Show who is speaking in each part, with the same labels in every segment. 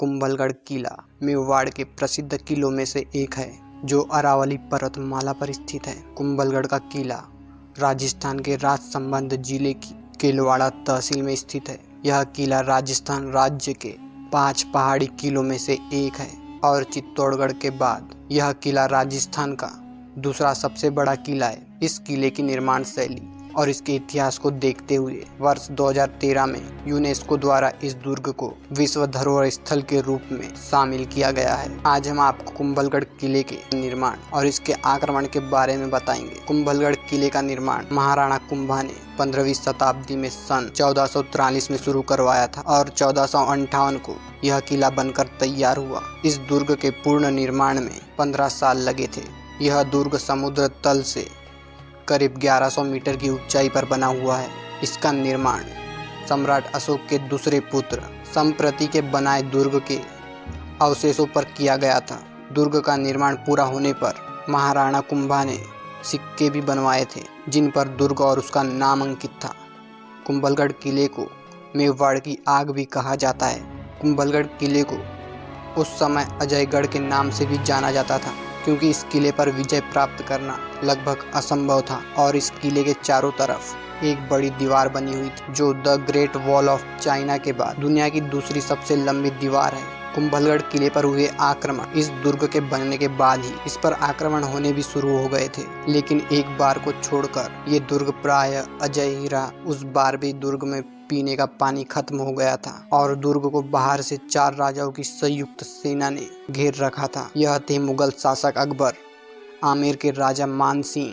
Speaker 1: कुंभलगढ़ किला मेवाड़ के प्रसिद्ध किलों में से एक है जो अरावली पर्वतमाला पर स्थित है। कुंभलगढ़ का किला राजस्थान के राजसमंद जिले की केलवाड़ा तहसील में स्थित है। यह किला राजस्थान राज्य के 5 पहाड़ी किलों में से एक है और चित्तौड़गढ़ के बाद यह किला राजस्थान का दूसरा सबसे बड़ा किला है। इस किले की निर्माण शैली और इसके इतिहास को देखते हुए वर्ष 2013 में यूनेस्को द्वारा इस दुर्ग को विश्व धरोहर स्थल के रूप में शामिल किया गया है। आज हम आपको कुंभलगढ़ किले के निर्माण और इसके आक्रमण के बारे में बताएंगे। कुंभलगढ़ किले का निर्माण महाराणा कुंभा ने 15वीं शताब्दी में सन 1443 में शुरू करवाया था और 1458 को यह किला बनकर तैयार हुआ। इस दुर्ग के पूर्ण निर्माण में 15 साल लगे थे। यह दुर्ग समुद्र तल से करीब 1100 मीटर की ऊंचाई पर बना हुआ है। इसका निर्माण सम्राट अशोक के दूसरे पुत्र संप्रति के बनाए दुर्ग के अवशेषों पर किया गया था। दुर्ग का निर्माण पूरा होने पर महाराणा कुंभा ने सिक्के भी बनवाए थे जिन पर दुर्ग और उसका नाम अंकित था। कुंभलगढ़ किले को मेवाड़ की आग भी कहा जाता है। कुंभलगढ़ किले को उस समय अजयगढ़ के नाम से भी जाना जाता था क्योंकि इस किले पर विजय प्राप्त करना लगभग असंभव था और इस किले के चारों तरफ एक बड़ी दीवार बनी हुई थी जो the great wall of China के बाद दुनिया की दूसरी सबसे लंबी दीवार है। कुंभलगढ़ किले पर हुए आक्रमण इस दुर्ग के बनने के बाद ही इस पर आक्रमण होने भी शुरू हो गए थे, लेकिन एक बार को छोड़कर ये दुर्ग प्राय अजय ही रहा। उस बार भी दुर्ग में पीने का पानी खत्म हो गया था और दुर्ग को बाहर से 4 राजाओं की संयुक्त सेना ने घेर रखा था। यह थे मुगल शासक अकबर, आमेर के राजा मान सिंह,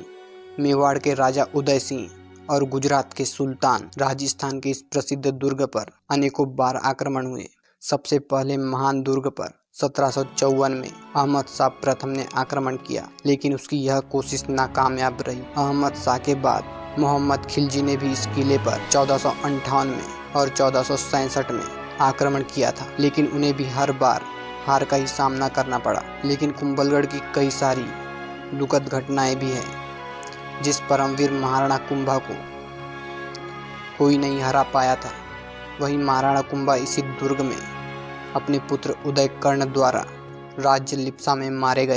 Speaker 1: मेवाड़ के राजा उदय सिंह और गुजरात के सुल्तान। राजस्थान के इस प्रसिद्ध दुर्ग पर अनेकों बार आक्रमण हुए। सबसे पहले महान दुर्ग पर 1754 में अहमद शाह प्रथम ने आक्रमण किया, लेकिन उसकी यह कोशिश नाकामयाब रही। अहमद शाह के बाद मोहम्मद खिलजी ने भी इस किले पर 1458 में और 1467 में आक्रमण किया था, लेकिन उन्हें भी हर बार हार का ही सामना करना पड़ा। लेकिन कुंभलगढ़ की कई सारी दुखद घटनाएं भी हैं जिस परमवीर महाराणा कुंभा को कोई नहीं हरा पाया था। वही महाराणा कुंभा इसी दुर्ग में अपने पुत्र उदय कर्ण द्वारा राज्य लिप्सा में मारे गए।